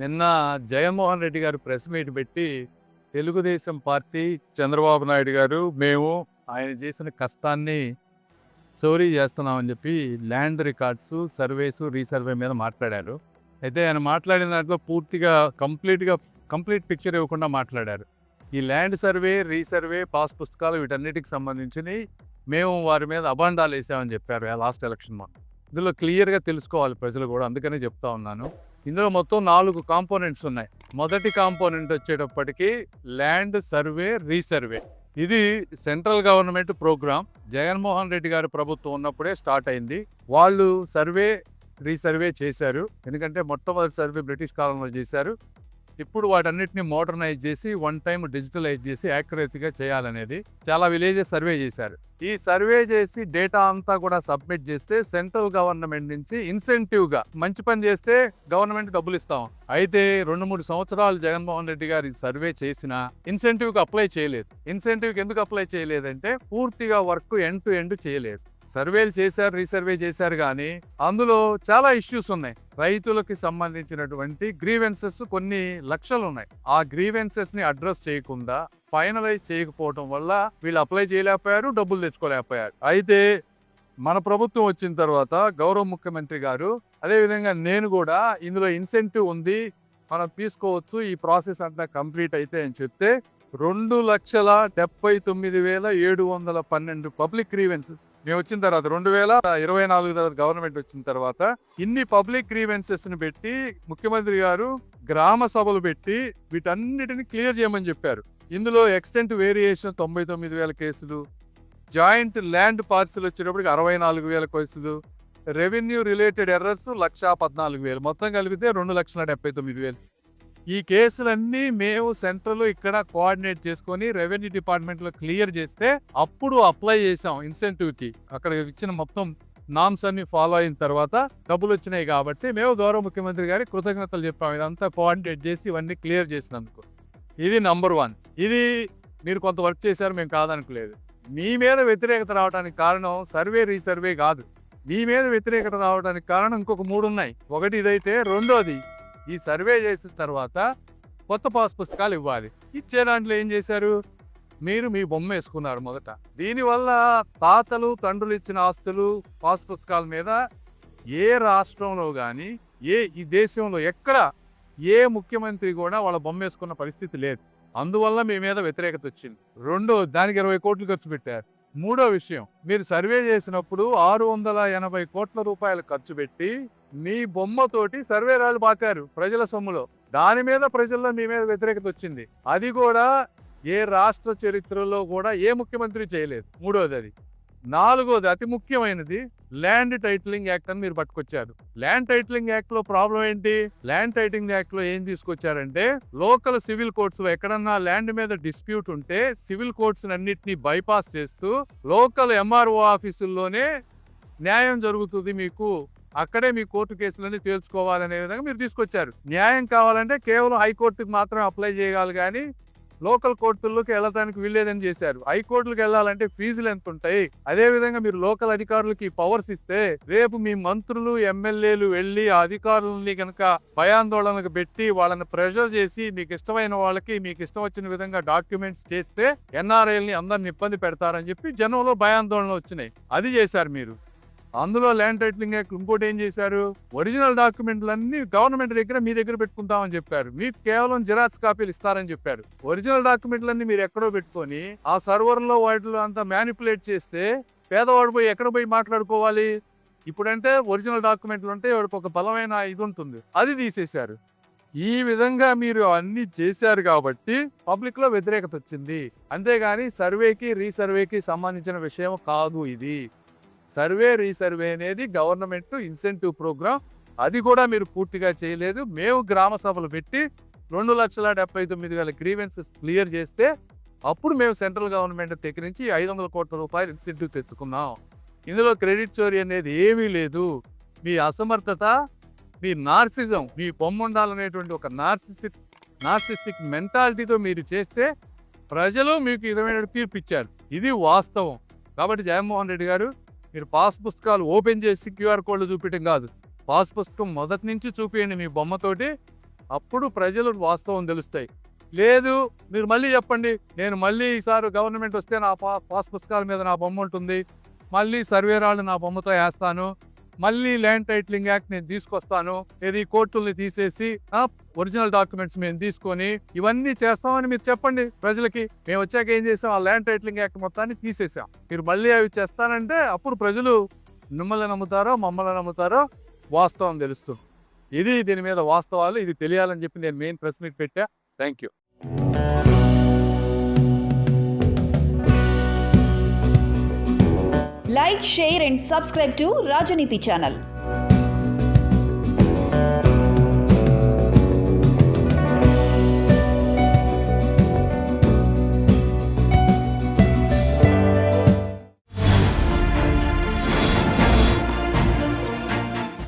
నిన్న జగన్మోహన్ రెడ్డి గారు press meet పెట్టి తెలుగుదేశం పార్టీ, చంద్రబాబు నాయుడు గారు, మేము ఆయన చేసిన కష్టాన్ని సోరీ చేస్తున్నామని చెప్పి ల్యాండ్ రికార్డ్స్, సర్వేస్, రీసర్వే మీద మాట్లాడారు. అయితే ఆయన మాట్లాడిన దాంట్లో పూర్తిగా కంప్లీట్ పిక్చర్ ఇవ్వకుండా మాట్లాడారు. ఈ ల్యాండ్ సర్వే, రీసర్వే, పాస్ పుస్తకాలు వీటన్నిటికి సంబంధించి మేము వారి మీద అబాండాలు వేసామని చెప్పారు లాస్ట్ ఎలక్షన్ మొన్న. ఇందులో క్లియర్గా తెలుసుకోవాలి ప్రజలు కూడా, అందుకనే చెప్తా ఉన్నాను. ఇందులో మొత్తం 4 కాంపోనెంట్స్ ఉన్నాయి. మొదటి కాంపోనెంట్ వచ్చేటప్పటికి ల్యాండ్ సర్వే, రీసర్వే. ఇది central government program. Jaganmohan Reddy గారి ప్రభుత్వం ఉన్నప్పుడే స్టార్ట్ అయింది. వాళ్ళు సర్వే, రీసర్వే చేశారు. ఎందుకంటే మొట్టమొదటి సర్వే బ్రిటిష్ కాలంలో చేశారు. ఇప్పుడు వాటన్నిటిని మోడర్నైజ్ చేసి వన్ టైం డిజిటలైజ్ చేసి యాక్యురేట్గా చేయాలనేది చాలా విలేజెస్ సర్వే చేశారు. ఈ సర్వే చేసి డేటా అంతా కూడా సబ్మిట్ చేస్తే సెంట్రల్ గవర్నమెంట్ నుంచి ఇన్సెంటివ్గా మంచి పని చేస్తే గవర్నమెంట్ డబ్బులు ఇస్తాం. అయితే 2-3 సంవత్సరాలు జగన్మోహన్ రెడ్డి గారు ఈ సర్వే చేసినా ఇన్సెంటివ్కి అప్లై చేయలేదు. ఇన్సెంటివ్కి ఎందుకు అప్లై చేయలేదంటే పూర్తిగా వర్క్ ఎండ్ టు ఎండ్ చేయలేదు. సర్వేలు చేశారు, రీసర్వే చేశారు, కానీ అందులో చాలా ఇష్యూస్ ఉన్నాయి. రైతులకి సంబంధించినటువంటి గ్రీవెన్సెస్ కొన్ని లక్షలు ఉన్నాయి. ఆ గ్రీవెన్సెస్ ని అడ్రస్ చేయకుండా ఫైనలైజ్ చేయకపోవడం వల్ల వీళ్ళు అప్లై చేయలేకపోయారు, డబ్బులు తెచ్చుకోలేకపోయారు. అయితే మన ప్రభుత్వం వచ్చిన తర్వాత గౌరవ ముఖ్యమంత్రి గారు, అదేవిధంగా నేను కూడా ఇందులో ఇన్సెంటివ్ ఉంది, మనం తీసుకోవచ్చు, ఈ ప్రాసెస్ అంతా కంప్లీట్ అయితే అని చెప్తే 2,79,712 పబ్లిక్ గ్రీవెన్సెస్ మేము వచ్చిన తర్వాత 2024 తర్వాత గవర్నమెంట్ వచ్చిన తర్వాత ఇన్ని పబ్లిక్ గ్రీవెన్సెస్ ని పెట్టి ముఖ్యమంత్రి గారు గ్రామ సభలు పెట్టి వీటన్నిటిని క్లియర్ చేయమని చెప్పారు. ఇందులో ఎక్స్టెంట్ వేరియేషన్ 99,000 కేసులు, జాయింట్ ల్యాండ్ పార్సిల్ వచ్చేటప్పటికి 64,000 కేసులు, రెవెన్యూ రిలేటెడ్ ఎర్రర్స్ 1,14,000, మొత్తం కలిపితే 2,79,000. ఈ కేసులన్నీ మేము సెంట్రల్ ఇక్కడ కోఆర్డినేట్ చేసుకొని రెవెన్యూ డిపార్ట్మెంట్ లో క్లియర్ చేస్తే అప్పుడు అప్లై చేసాం ఇన్సెంటివ్కి. అక్కడ ఇచ్చిన మొత్తం నామ్స్ అన్ని ఫాలో అయిన తర్వాత డబ్బులు వచ్చినాయి కాబట్టి మేము గౌరవ ముఖ్యమంత్రి గారి కృతజ్ఞతలు చెప్పాము. ఇదంతా కోఆర్డినేట్ చేసి ఇవన్నీ క్లియర్ చేసినందుకు. ఇది నంబర్ 1. ఇది మీరు కొంత వర్క్ చేశారు, మేము కాదనుకోలేదు. మీ మీద వ్యతిరేకత రావడానికి కారణం సర్వే, రీసర్వే కాదు. మీ మీద వ్యతిరేకత రావడానికి కారణం ఇంకొక 3 ఉన్నాయి. ఒకటి ఇదైతే, రెండోది ఈ సర్వే చేసిన తర్వాత కొత్త పాస్ పుస్తకాలు ఇవ్వాలి. ఇచ్చే దాంట్లో ఏం చేశారు, మీరు మీ బొమ్మ వేసుకున్నారు మొదట. దీనివల్ల తాతలు తండ్రులు ఇచ్చిన ఆస్తులు పాస్ పుస్తకాల మీద ఏ రాష్ట్రంలో కానీ ఈ దేశంలో ఎక్కడ ఏ ముఖ్యమంత్రి కూడా వాళ్ళ బొమ్మ వేసుకున్న పరిస్థితి లేదు. అందువల్ల మీ మీద వ్యతిరేకత వచ్చింది. రెండో, దానికి 20 కోట్లు ఖర్చు పెట్టారు. మూడో విషయం, మీరు సర్వే చేసినప్పుడు 680 కోట్ల రూపాయలు ఖర్చు పెట్టి మీ బొమ్మతోటి సర్వే రాళ్ళు పాకారు ప్రజల సొమ్ములో. దాని మీద ప్రజల్లో మీ మీద వ్యతిరేకత వచ్చింది. అది కూడా ఏ రాష్ట్ర చరిత్రలో కూడా ఏ ముఖ్యమంత్రి చేయలేదు. మూడోది అది. నాలుగోది, అతి ముఖ్యమైనది, ల్యాండ్ టైటిలింగ్ యాక్ట్ అని మీరు పట్టుకొచ్చారు. ల్యాండ్ టైటిలింగ్ యాక్ట్ లో ప్రాబ్లం ఏంటి? ల్యాండ్ టైటిలింగ్ యాక్ట్ లో ఏం తీసుకొచ్చారంటే, లోకల్ సివిల్ కోర్ట్స్ లో ఎక్కడన్నా ల్యాండ్ మీద డిస్ప్యూట్ ఉంటే సివిల్ కోర్ట్స్ అన్నిటినీ బైపాస్ చేస్తూ లోకల్ ఎంఆర్ఓ ఆఫీసుల్లోనే న్యాయం జరుగుతుంది, మీకు అక్కడే మీ కోర్టు కేసులన్నీ తేల్చుకోవాలనే విధంగా మీరు తీసుకొచ్చారు. న్యాయం కావాలంటే కేవలం హైకోర్టుకి మాత్రం అప్లై చేయాలి, కానీ లోకల్ కోర్టుల్లోకి వెళ్ళడానికి వీల్లేదని చేశారు. హైకోర్టులకు వెళ్ళాలంటే ఫీజులు ఎంత ఉంటాయి? అదే విధంగా మీరు లోకల్ అధికారులకి పవర్స్ ఇస్తే రేపు మీ మంత్రులు, ఎమ్మెల్యేలు వెళ్ళి ఆ అధికారులని కనుక భయాందోళనకు పెట్టి వాళ్ళని ప్రెషర్ చేసి మీకు ఇష్టమైన వాళ్ళకి మీకు ఇష్టం వచ్చిన విధంగా డాక్యుమెంట్స్ చేస్తే ఎన్ఆర్ఐల్ని అందరిని ఇబ్బంది పెడతారని చెప్పి జనంలో భయాందోళనలు వచ్చినాయి. అది చేశారు మీరు. అందులో ల్యాండ్ టైటిలింగ్ యాక్ట్ ఇంకోటి ఏం చేశారు, ఒరిజినల్ డాక్యుమెంట్లన్నీ గవర్నమెంట్ దగ్గర మీ దగ్గర పెట్టుకుంటామని చెప్పారు. మీకు కేవలం జిరాక్స్ కాపీలు ఇస్తారని చెప్పారు. ఒరిజినల్ డాక్యుమెంట్లన్నీ మీరు ఎక్కడో పెట్టుకొని ఆ సర్వర్లో వాటిలో అంతా మ్యానిపులేట్ చేస్తే పేదవాడు పోయి ఎక్కడ పోయి మాట్లాడుకోవాలి? ఇప్పుడంటే ఒరిజినల్ డాక్యుమెంట్లు ఉంటే వాడికి ఒక బలమైన ఇది ఉంటుంది, అది తీసేశారు. ఈ విధంగా మీరు అన్ని చేశారు కాబట్టి పబ్లిక్ లో వ్యతిరేకత వచ్చింది. అంతేగాని సర్వేకి, రీసర్వేకి సంబంధించిన విషయం కాదు ఇది. సర్వే, రీసర్వే అనేది గవర్నమెంట్ ఇన్సెంటివ్ ప్రోగ్రామ్. అది కూడా మీరు పూర్తిగా చేయలేదు. మేము గ్రామ సభలు పెట్టి 2,79,000 గ్రీవెన్సెస్ క్లియర్ చేస్తే అప్పుడు మేము సెంట్రల్ గవర్నమెంట్ దగ్గర నుంచి 500 కోట్ల రూపాయలు ఇన్సెంటివ్ తెచ్చుకున్నాం. ఇందులో క్రెడిట్ చోరీ అనేది ఏమీ లేదు. మీ అసమర్థత, మీ నార్సిజం, మీ బొమ్మ ఉండాలనేటువంటి ఒక నార్సిస్టిక్ మెంటాలిటీతో మీరు చేస్తే ప్రజలు మీకు విధమైన తీర్పు ఇచ్చారు. ఇది వాస్తవం. కాబట్టి జగన్మోహన్ రెడ్డి గారు, మీరు పాస్ పుస్తకాలు ఓపెన్ చేసి క్యూఆర్ కోడ్లు చూపించడం కాదు, పాస్ పుస్తకం మొదటి నుంచి చూపించండి మీ బొమ్మతోటి. అప్పుడు ప్రజలు వాస్తవం తెలుస్తాయి. లేదు మీరు మళ్ళీ చెప్పండి, నేను మళ్ళీ ఈసారి గవర్నమెంట్ వస్తే నా పాస్ పుస్తకాల మీద నా బొమ్మ ఉంటుంది, మళ్ళీ సర్వేరాళ్ళు నా బొమ్మతో వేస్తాను, మళ్ళీ ల్యాండ్ టైటిలింగ్ యాక్ట్ నేను తీసుకొస్తాను, ఇది కోర్టుల్ని తీసేసి ఒరిజినల్ డాక్యుమెంట్స్ మేము తీసుకొని ఇవన్నీ చేస్తామని మీరు చెప్పండి ప్రజలకి. మేము వచ్చాక ఏం చేసాం, ఆ ల్యాండ్ టైటిలింగ్ యాక్ట్ మొత్తాన్ని తీసేసాం. మీరు మళ్ళీ అవి చేస్తానంటే అప్పుడు ప్రజలు మిమ్మల్ని నమ్ముతారో మమ్మల్ని నమ్ముతారో వాస్తవం తెలుస్తుంది. ఇది దీని మీద వాస్తవాలు, ఇది తెలియాలని చెప్పి నేను మెయిన్ ప్రెస్ మీట్ పెట్టా. Thank you. Like, share and subscribe to Rajaniti channel.